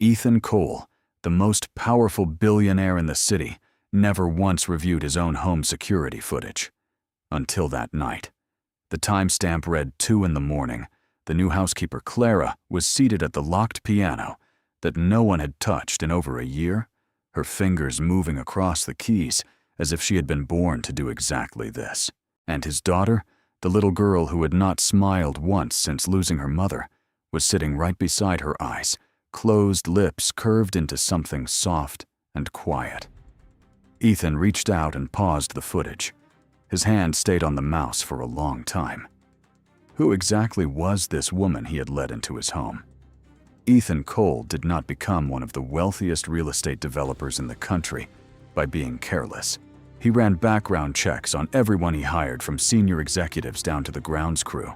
Ethan Cole, the most powerful billionaire in the city, never once reviewed his own home security footage. Until that night. The timestamp read 2 in the morning. The new housekeeper, Clara, was seated at the locked piano that no one had touched in over a year, her fingers moving across the keys as if she had been born to do exactly this. And his daughter, the little girl who had not smiled once since losing her mother, was sitting right beside her eyes, closed lips curved into something soft and quiet. Ethan reached out and paused the footage. His hand stayed on the mouse for a long time. Who exactly was this woman he had led into his home? Ethan Cole did not become one of the wealthiest real estate developers in the country by being careless. He ran background checks on everyone he hired, from senior executives down to the grounds crew.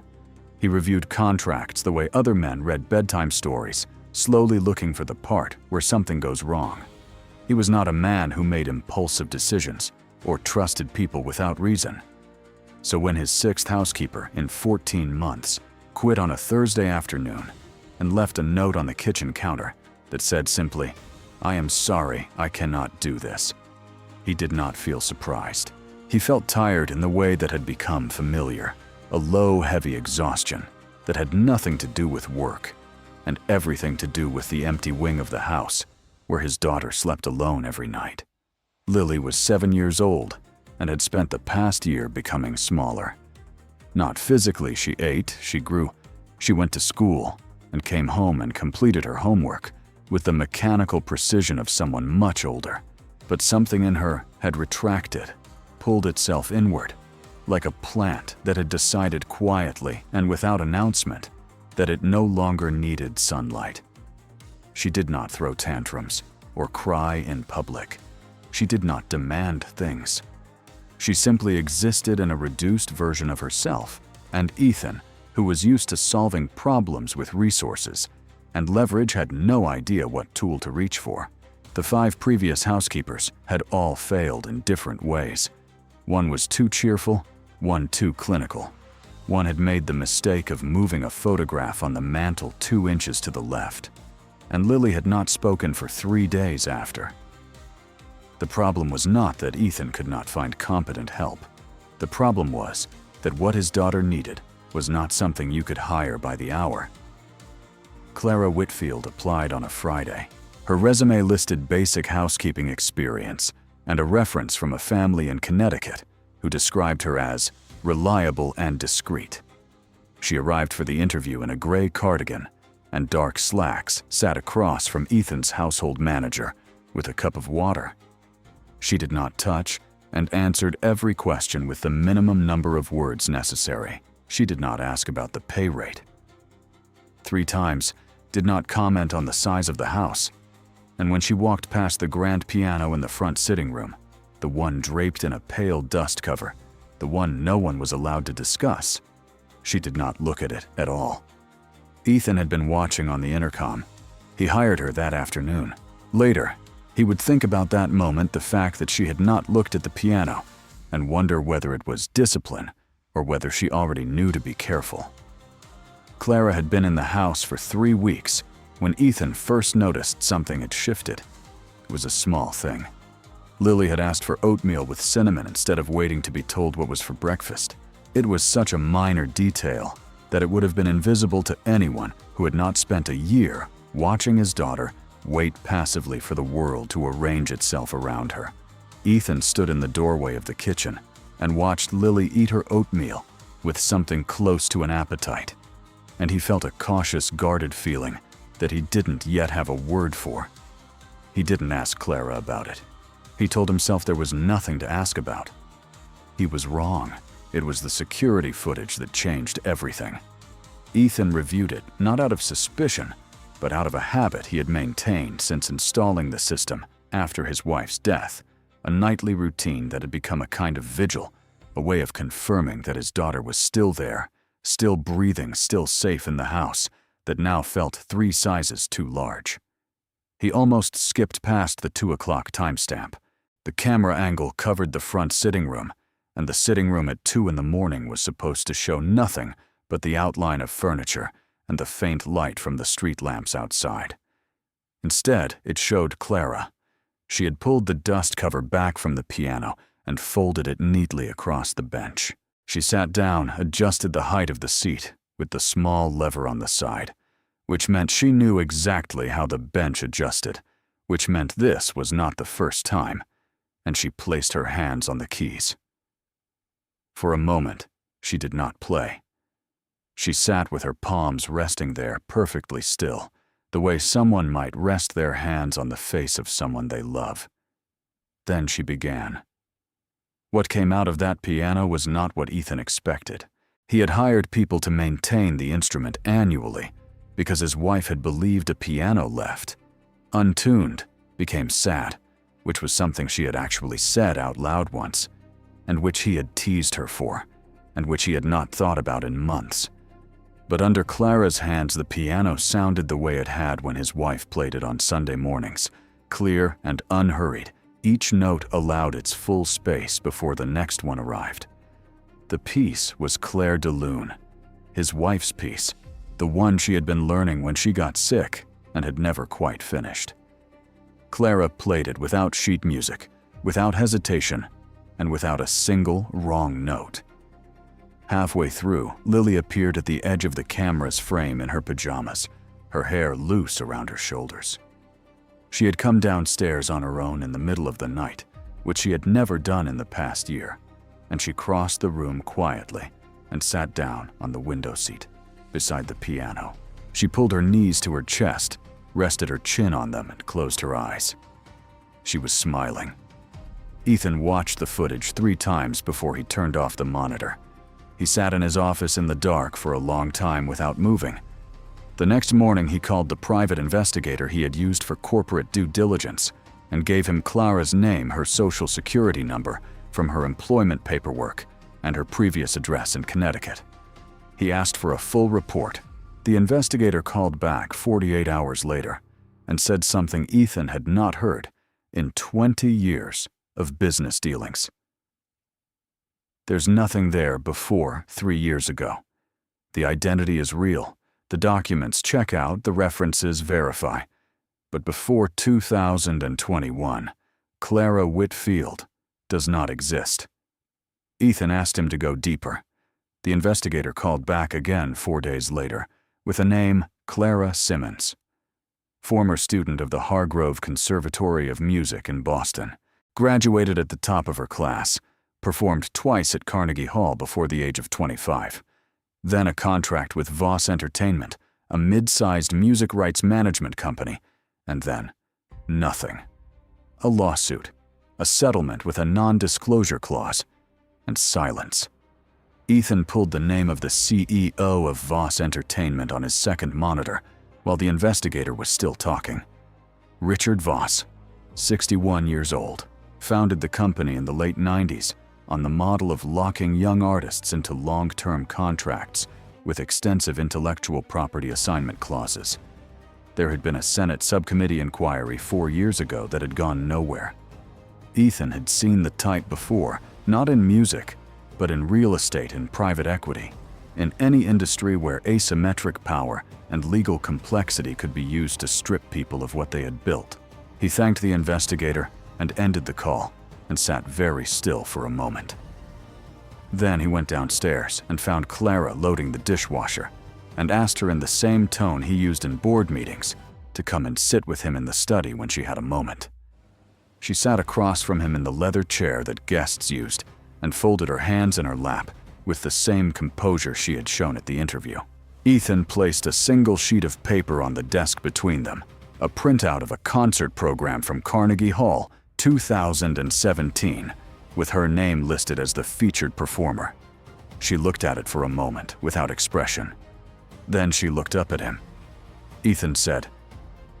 He reviewed contracts the way other men read bedtime stories, slowly looking for the part where something goes wrong. He was not a man who made impulsive decisions or trusted people without reason. So when his 6th housekeeper in 14 months quit on a Thursday afternoon and left a note on the kitchen counter that said simply, "I am sorry, I cannot do this," he did not feel surprised. He felt tired in the way that had become familiar, a low, heavy exhaustion that had nothing to do with work and everything to do with the empty wing of the house where his daughter slept alone every night. Lily was 7 years old and had spent the past year becoming smaller. Not physically, she ate, she grew, she went to school and came home and completed her homework with the mechanical precision of someone much older. But something in her had retracted, pulled itself inward, like a plant that had decided quietly and without announcement that it no longer needed sunlight. She did not throw tantrums or cry in public. She did not demand things. She simply existed in a reduced version of herself, and Ethan, who was used to solving problems with resources and leverage, had no idea what tool to reach for. The 5 previous housekeepers had all failed in different ways. One was too cheerful, one too clinical. One had made the mistake of moving a photograph on the mantel 2 inches to the left, and Lily had not spoken for 3 days after. The problem was not that Ethan could not find competent help. The problem was that what his daughter needed was not something you could hire by the hour. Clara Whitfield applied on a Friday. Her resume listed basic housekeeping experience and a reference from a family in Connecticut who described her as reliable and discreet. She arrived for the interview in a gray cardigan and dark slacks, sat across from Ethan's household manager with a cup of water. She did not touch and answered every question with the minimum number of words necessary. She did not ask about the pay rate. 3 times, did not comment on the size of the house. And when she walked past the grand piano in the front sitting room, the one draped in a pale dust cover, the one no one was allowed to discuss, she did not look at it at all. Ethan had been watching on the intercom. He hired her that afternoon. Later, he would think about that moment, the fact that she had not looked at the piano, and wonder whether it was discipline or whether she already knew to be careful. Clara had been in the house for 3 weeks when Ethan first noticed something had shifted. It was a small thing. Lily had asked for oatmeal with cinnamon instead of waiting to be told what was for breakfast. It was such a minor detail that it would have been invisible to anyone who had not spent a year watching his daughter wait passively for the world to arrange itself around her. Ethan stood in the doorway of the kitchen and watched Lily eat her oatmeal with something close to an appetite, and he felt a cautious, guarded feeling that he didn't yet have a word for. He didn't ask Clara about it. He told himself there was nothing to ask about. He was wrong. It was the security footage that changed everything. Ethan reviewed it, not out of suspicion, but out of a habit he had maintained since installing the system after his wife's death, a nightly routine that had become a kind of vigil, a way of confirming that his daughter was still there, still breathing, still safe in the house that now felt 3 sizes too large. He almost skipped past the 2 o'clock timestamp. The camera angle covered the front sitting room, and the sitting room at 2 in the morning was supposed to show nothing but the outline of furniture and the faint light from the street lamps outside. Instead, it showed Clara. She had pulled the dust cover back from the piano and folded it neatly across the bench. She sat down, adjusted the height of the seat with the small lever on the side, which meant she knew exactly how the bench adjusted, which meant this was not the first time, and she placed her hands on the keys. For a moment, she did not play. She sat with her palms resting there perfectly still, the way someone might rest their hands on the face of someone they love. Then she began. What came out of that piano was not what Ethan expected. He had hired people to maintain the instrument annually because his wife had believed a piano left, untuned, became sad, which was something she had actually said out loud once, and which he had teased her for, and which he had not thought about in months. But under Clara's hands, the piano sounded the way it had when his wife played it on Sunday mornings, clear and unhurried. Each note allowed its full space before the next one arrived. The piece was Claire de Lune, his wife's piece, the one she had been learning when she got sick and had never quite finished. Clara played it without sheet music, without hesitation, and without a single wrong note. Halfway through, Lily appeared at the edge of the camera's frame in her pajamas, her hair loose around her shoulders. She had come downstairs on her own in the middle of the night, which she had never done in the past year, and she crossed the room quietly and sat down on the window seat beside the piano. She pulled her knees to her chest, rested her chin on them, and closed her eyes. She was smiling. Ethan watched the footage 3 times before he turned off the monitor. He sat in his office in the dark for a long time without moving. The next morning, he called the private investigator he had used for corporate due diligence and gave him Clara's name, her social security number from her employment paperwork, and her previous address in Connecticut. He asked for a full report. The investigator called back 48 hours later and said something Ethan had not heard in 20 years of business dealings. There's nothing there before 3 years ago. The identity is real. The documents check out, the references verify. But before 2021, Clara Whitfield does not exist. Ethan asked him to go deeper. The investigator called back again 4 days later with a name, Clara Simmons. Former student of the Hargrove Conservatory of Music in Boston, graduated at the top of her class, performed twice at Carnegie Hall before the age of 25. Then a contract with Voss Entertainment, a mid-sized music rights management company, and then nothing. A lawsuit, a settlement with a non-disclosure clause, and silence. Ethan pulled the name of the CEO of Voss Entertainment on his second monitor while the investigator was still talking. Richard Voss, 61 years old, founded the company in the late 90s on the model of locking young artists into long-term contracts with extensive intellectual property assignment clauses. There had been a Senate subcommittee inquiry 4 years ago that had gone nowhere. Ethan had seen the type before, not in music, but in real estate and private equity, in any industry where asymmetric power and legal complexity could be used to strip people of what they had built. He thanked the investigator and ended the call and sat very still for a moment. Then he went downstairs and found Clara loading the dishwasher and asked her in the same tone he used in board meetings to come and sit with him in the study when she had a moment. She sat across from him in the leather chair that guests used and folded her hands in her lap with the same composure she had shown at the interview. Ethan placed a single sheet of paper on the desk between them, a printout of a concert program from Carnegie Hall, 2017, with her name listed as the featured performer. She looked at it for a moment without expression. Then she looked up at him. Ethan said,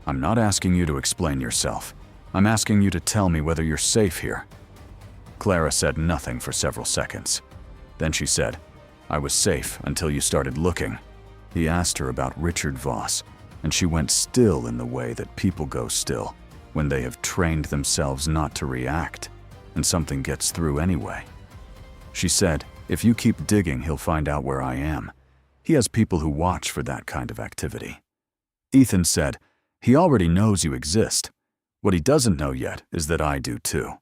"I'm not asking you to explain yourself. I'm asking you to tell me whether you're safe here." Clara said nothing for several seconds. Then she said, "I was safe until you started looking." He asked her about Richard Voss, and she went still in the way that people go still when they have trained themselves not to react, and something gets through anyway. She said, "If you keep digging, he'll find out where I am. He has people who watch for that kind of activity." Ethan said, He already knows you exist. What he doesn't know yet is that I do too."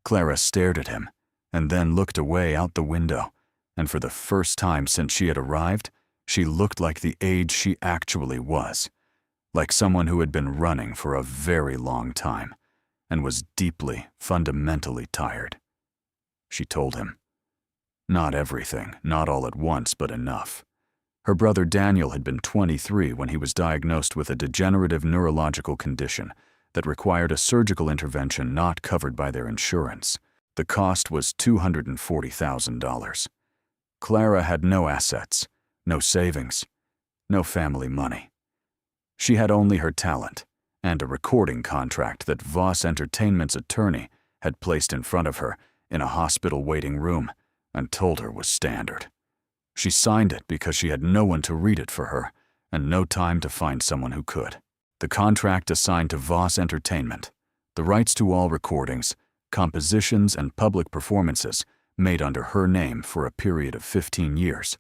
Clara stared at him, and then looked away out the window, and for the first time since she had arrived, she looked like the age she actually was, like someone who had been running for a very long time, and was deeply, fundamentally tired. She told him. Not everything, not all at once, but enough. Her brother Daniel had been 23 when he was diagnosed with a degenerative neurological condition that required a surgical intervention not covered by their insurance. The cost was $240,000. Clara had no assets, no savings, no family money. She had only her talent and a recording contract that Voss Entertainment's attorney had placed in front of her in a hospital waiting room and told her was standard. She signed it because she had no one to read it for her and no time to find someone who could. The contract assigned to Voss Entertainment the rights to all recordings, compositions, and public performances made under her name for a period of 15 years,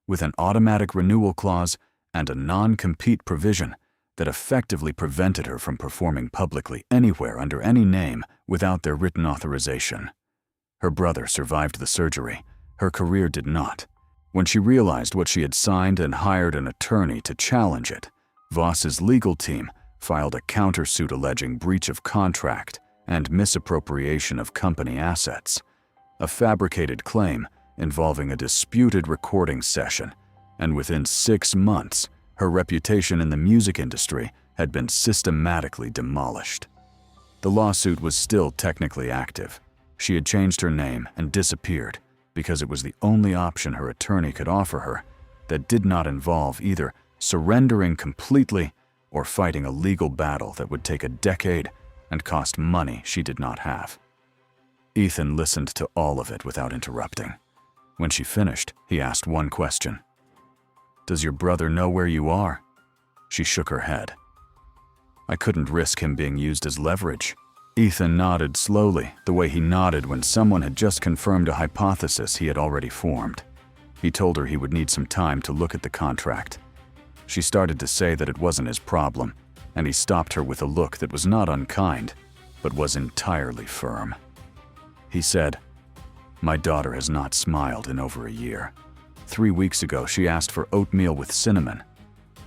with an automatic renewal clause and a non-compete provision that effectively prevented her from performing publicly anywhere under any name without their written authorization. Her brother survived the surgery. Her career did not. When she realized what she had signed and hired an attorney to challenge it, Voss's legal team filed a countersuit alleging breach of contract and misappropriation of company assets, a fabricated claim involving a disputed recording session, and within 6 months, her reputation in the music industry had been systematically demolished. The lawsuit was still technically active. She had changed her name and disappeared because it was the only option her attorney could offer her that did not involve either surrendering completely or fighting a legal battle that would take a decade and cost money she did not have. Ethan listened to all of it without interrupting. When she finished, he asked one question. "Does your brother know where you are?" She shook her head. "I couldn't risk him being used as leverage." Ethan nodded slowly, the way he nodded when someone had just confirmed a hypothesis he had already formed. He told her he would need some time to look at the contract. She started to say that it wasn't his problem, and he stopped her with a look that was not unkind, but was entirely firm. He said, "My daughter has not smiled in over a year. 3 weeks ago, she asked for oatmeal with cinnamon.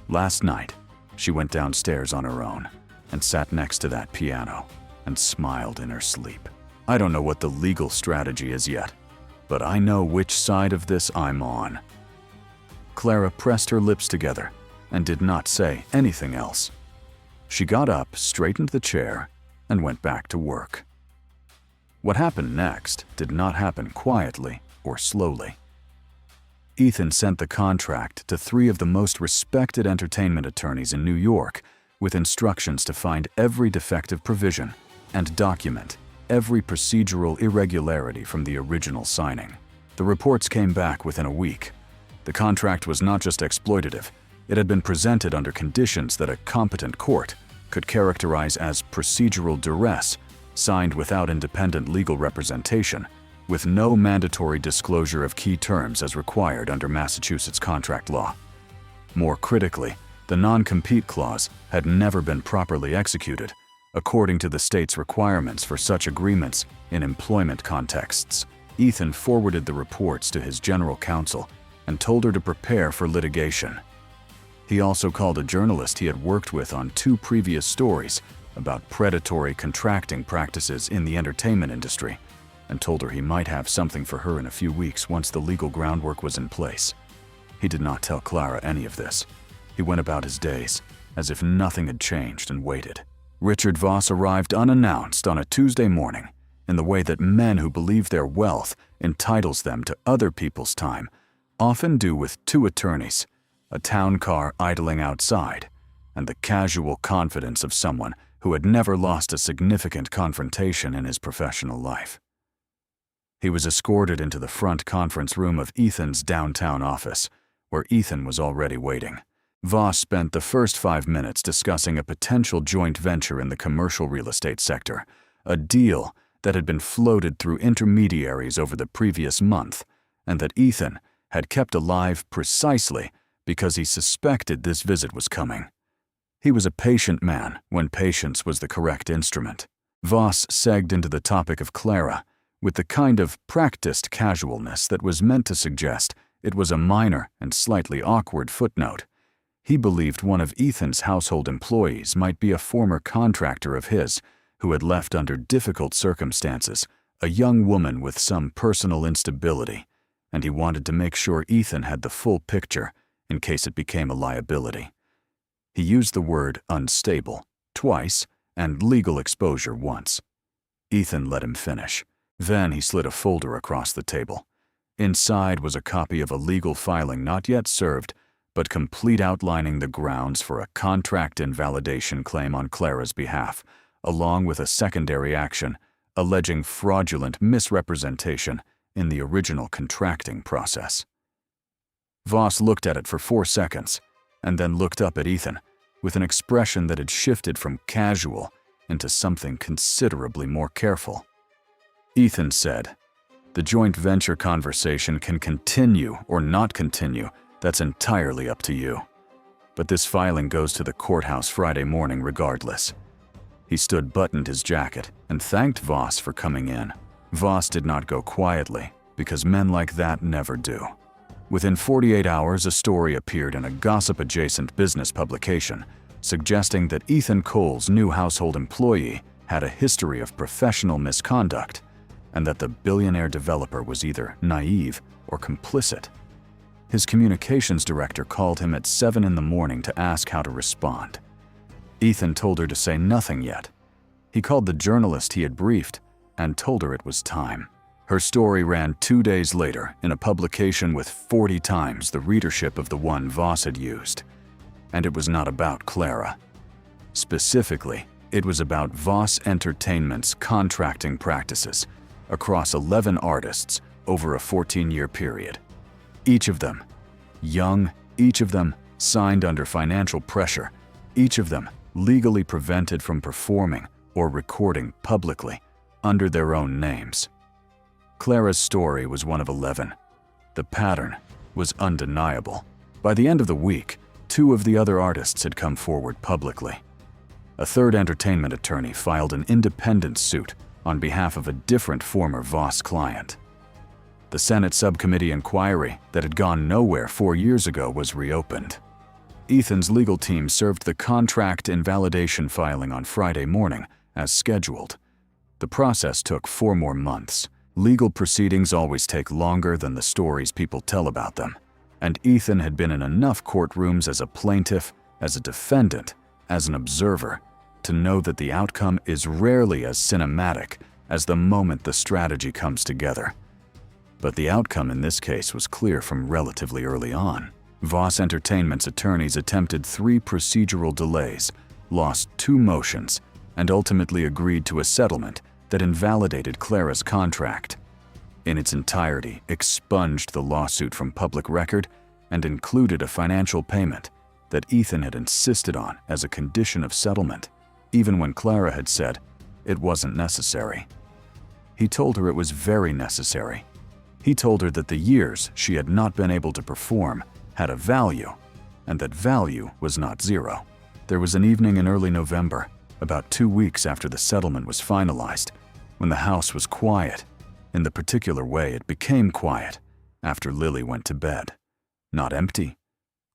Last night, she went downstairs on her own and sat next to that piano and smiled in her sleep. I don't know what the legal strategy is yet, but I know which side of this I'm on." Clara pressed her lips together and did not say anything else. She got up, straightened the chair, and went back to work. What happened next did not happen quietly or slowly. Ethan sent the contract to 3 of the most respected entertainment attorneys in New York with instructions to find every defective provision and document every procedural irregularity from the original signing. The reports came back within a week. The contract was not just exploitative, it had been presented under conditions that a competent court could characterize as procedural duress, signed without independent legal representation, with no mandatory disclosure of key terms as required under Massachusetts contract law. More critically, the non-compete clause had never been properly executed, according to the state's requirements for such agreements in employment contexts. Ethan forwarded the reports to his general counsel and told her to prepare for litigation. He also called a journalist he had worked with on 2 previous stories about predatory contracting practices in the entertainment industry and told her he might have something for her in a few weeks once the legal groundwork was in place. He did not tell Clara any of this. He went about his days as if nothing had changed and waited. Richard Voss arrived unannounced on a Tuesday morning in the way that men who believe their wealth entitles them to other people's time often do with 2 attorneys, a town car idling outside, and the casual confidence of someone who had never lost a significant confrontation in his professional life. He was escorted into the front conference room of Ethan's downtown office, where Ethan was already waiting. Voss spent the first 5 minutes discussing a potential joint venture in the commercial real estate sector, a deal that had been floated through intermediaries over the previous month, and that Ethan had kept alive precisely because he suspected this visit was coming. He was a patient man when patience was the correct instrument. Voss segged into the topic of Clara with the kind of practiced casualness that was meant to suggest it was a minor and slightly awkward footnote. He believed one of Ethan's household employees might be a former contractor of his who had left under difficult circumstances, a young woman with some personal instability, and he wanted to make sure Ethan had the full picture in case it became a liability. He used the word unstable twice and legal exposure once. Ethan let him finish. Then he slid a folder across the table. Inside was a copy of a legal filing not yet served, but complete, outlining the grounds for a contract invalidation claim on Clara's behalf, along with a secondary action alleging fraudulent misrepresentation in the original contracting process. Voss looked at it for 4 seconds, and then looked up at Ethan with an expression that had shifted from casual into something considerably more careful. Ethan said, "The joint venture conversation can continue or not continue. That's entirely up to you. But this filing goes to the courthouse Friday morning regardless." He stood, buttoned his jacket, and thanked Voss for coming in. Voss did not go quietly, because men like that never do. Within 48 hours, a story appeared in a gossip-adjacent business publication, suggesting that Ethan Cole's new household employee had a history of professional misconduct, and that the billionaire developer was either naive or complicit. His communications director called him at 7 in the morning to ask how to respond. Ethan told her to say nothing yet. He called the journalist he had briefed and told her it was time. Her story ran 2 days later in a publication with 40 times the readership of the one Voss had used. And it was not about Clara. Specifically, it was about Voss Entertainment's contracting practices across 11 artists over a 14-year period. Each of them young, each of them signed under financial pressure, each of them legally prevented from performing or recording publicly under their own names. Clara's story was one of 11. The pattern was undeniable. By the end of the week, 2 of the other artists had come forward publicly. A third entertainment attorney filed an independent suit on behalf of a different former Voss client. The Senate subcommittee inquiry that had gone nowhere 4 years ago was reopened. Ethan's legal team served the contract invalidation filing on Friday morning, as scheduled. The process took 4 more months. Legal proceedings always take longer than the stories people tell about them, and Ethan had been in enough courtrooms as a plaintiff, as a defendant, as an observer, to know that the outcome is rarely as cinematic as the moment the strategy comes together. But the outcome in this case was clear from relatively early on. Voss Entertainment's attorneys attempted 3 procedural delays, lost 2 motions, and ultimately agreed to a settlement that invalidated Clara's contract. In its entirety, expunged the lawsuit from public record and included a financial payment that Ethan had insisted on as a condition of settlement, even when Clara had said it wasn't necessary. He told her it was very necessary. He told her that the years she had not been able to perform had a value, and that value was not zero. There was an evening in early November, about 2 weeks after the settlement was finalized, when the house was quiet, in the particular way it became quiet after Lily went to bed. Not empty,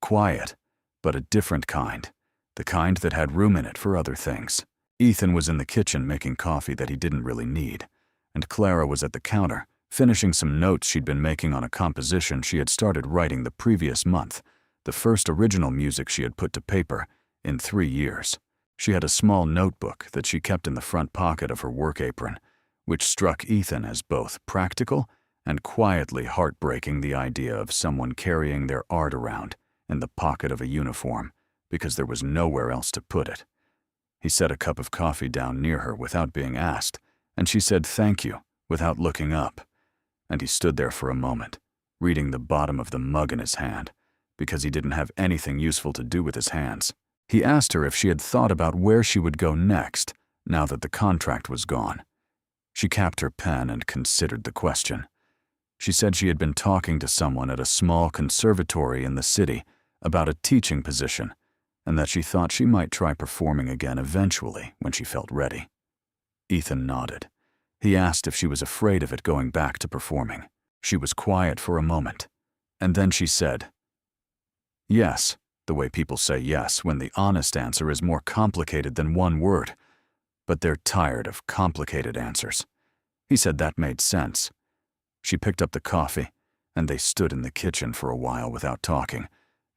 quiet, but a different kind, the kind that had room in it for other things. Ethan was in the kitchen making coffee that he didn't really need, and Clara was at the counter, finishing some notes she'd been making on a composition she had started writing the previous month, the first original music she had put to paper in 3 years. She had a small notebook that she kept in the front pocket of her work apron, which struck Ethan as both practical and quietly heartbreaking, the idea of someone carrying their art around in the pocket of a uniform because there was nowhere else to put it. He set a cup of coffee down near her without being asked, and she said thank you without looking up. And he stood there for a moment, reading the bottom of the mug in his hand, because he didn't have anything useful to do with his hands. He asked her if she had thought about where she would go next, now that the contract was gone. She capped her pen and considered the question. She said she had been talking to someone at a small conservatory in the city about a teaching position, and that she thought she might try performing again eventually when she felt ready. Ethan nodded. He asked if she was afraid of it going back to performing. She was quiet for a moment, and then she said, "Yes," the way people say yes when the honest answer is more complicated than one word, but they're tired of complicated answers. He said that made sense. She picked up the coffee, and they stood in the kitchen for a while without talking,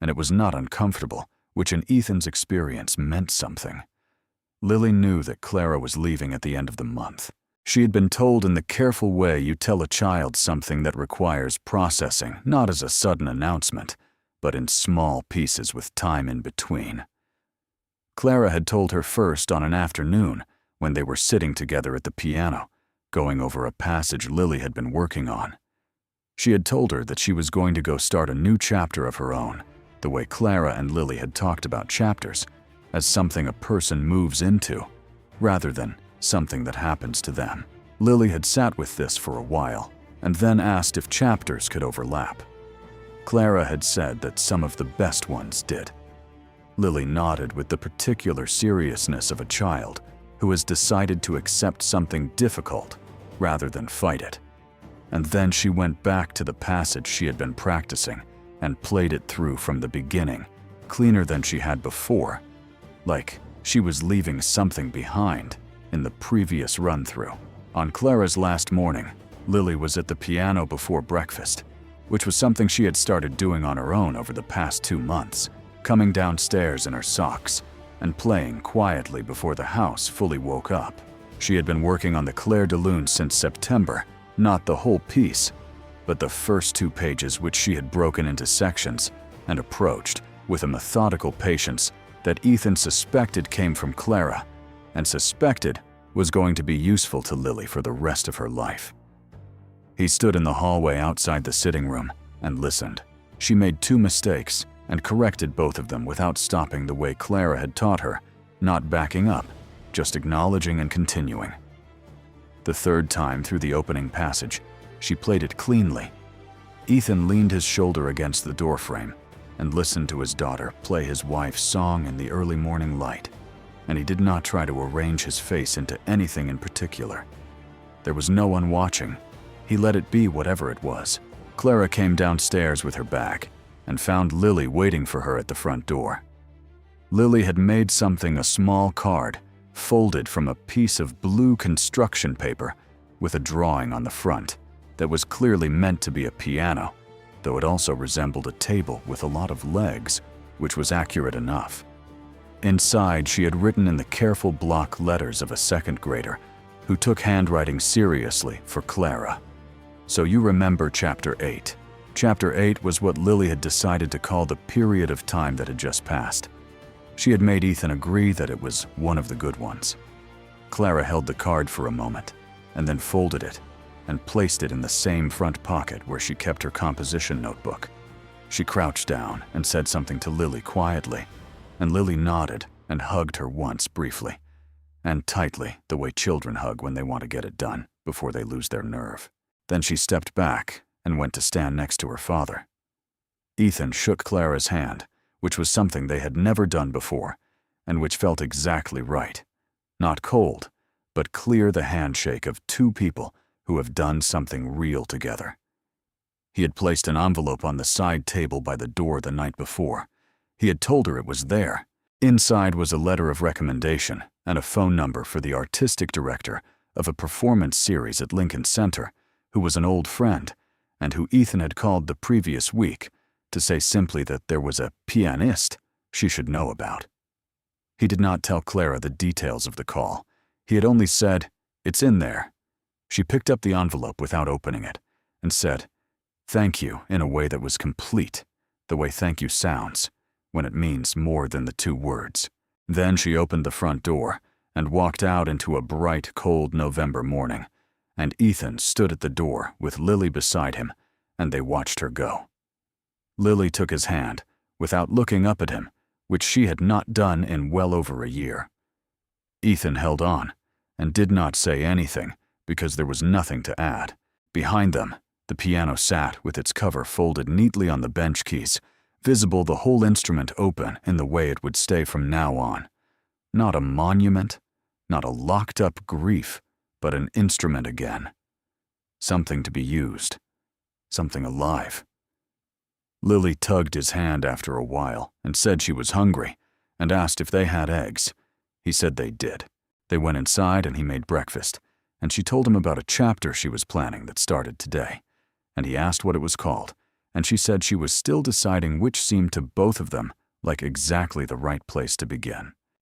and it was not uncomfortable, which in Ethan's experience meant something. Lily knew that Clara was leaving at the end of the month. She had been told in the careful way you tell a child something that requires processing, not as a sudden announcement, but in small pieces with time in between. Clara had told her first on an afternoon when they were sitting together at the piano, going over a passage Lily had been working on. She had told her that she was going to go start a new chapter of her own, the way Clara and Lily had talked about chapters, as something a person moves into, rather than something that happens to them. Lily had sat with this for a while, and then asked if chapters could overlap. Clara had said that some of the best ones did. Lily nodded with the particular seriousness of a child who has decided to accept something difficult rather than fight it. And then she went back to the passage she had been practicing and played it through from the beginning, cleaner than she had before, like she was leaving something behind in the previous run-through. On Clara's last morning, Lily was at the piano before breakfast, which was something she had started doing on her own over the past 2 months, coming downstairs in her socks and playing quietly before the house fully woke up. She had been working on the Clair de Lune since September, not the whole piece, but the first 2 pages which she had broken into sections and approached with a methodical patience that Ethan suspected came from Clara, and suspected was going to be useful to Lily for the rest of her life. He stood in the hallway outside the sitting room and listened. She made 2 mistakes and corrected both of them without stopping the way Clara had taught her, not backing up, just acknowledging and continuing. The 3rd time through the opening passage, she played it cleanly. Ethan leaned his shoulder against the doorframe and listened to his daughter play his wife's song in the early morning light, and he did not try to arrange his face into anything in particular. There was no one watching. He let it be whatever it was. Clara came downstairs with her bag and found Lily waiting for her at the front door. Lily had made something a small card, folded from a piece of blue construction paper with a drawing on the front that was clearly meant to be a piano, though it also resembled a table with a lot of legs, which was accurate enough. Inside, she had written in the careful block letters of a 2nd grader who took handwriting seriously for Clara. So you remember Chapter 8. Chapter 8 was what Lily had decided to call the period of time that had just passed. She had made Ethan agree that it was one of the good ones. Clara held the card for a moment, and then folded it and placed it in the same front pocket where she kept her composition notebook. She crouched down and said something to Lily quietly, and Lily nodded and hugged her once briefly, and tightly, the way children hug when they want to get it done before they lose their nerve. Then she stepped back and went to stand next to her father. Ethan shook Clara's hand, which was something they had never done before, and which felt exactly right. Not cold, but clear, the handshake of 2 people who have done something real together. He had placed an envelope on the side table by the door the night before. He had told her it was there. Inside was a letter of recommendation and a phone number for the artistic director of a performance series at Lincoln Center, who was an old friend, and who Ethan had called the previous week to say simply that there was a pianist she should know about. He did not tell Clara the details of the call. He had only said, "It's in there." She picked up the envelope without opening it and said, "Thank you," in a way that was complete, the way thank you sounds when it means more than the 2 words. Then she opened the front door and walked out into a bright, cold November morning, and Ethan stood at the door with Lily beside him, and they watched her go. Lily took his hand without looking up at him, which she had not done in well over a year. Ethan held on and did not say anything because there was nothing to add. Behind them, the piano sat with its cover folded neatly on the bench keys, visible the whole instrument open in the way it would stay from now on. Not a monument, not a locked-up grief, but an instrument again. Something to be used. Something alive. Lily tugged his hand after a while and said she was hungry, and asked if they had eggs. He said they did. They went inside and he made breakfast, and she told him about a chapter she was planning that started today, and he asked what it was called, and she said she was still deciding which seemed to both of them like exactly the right place to begin.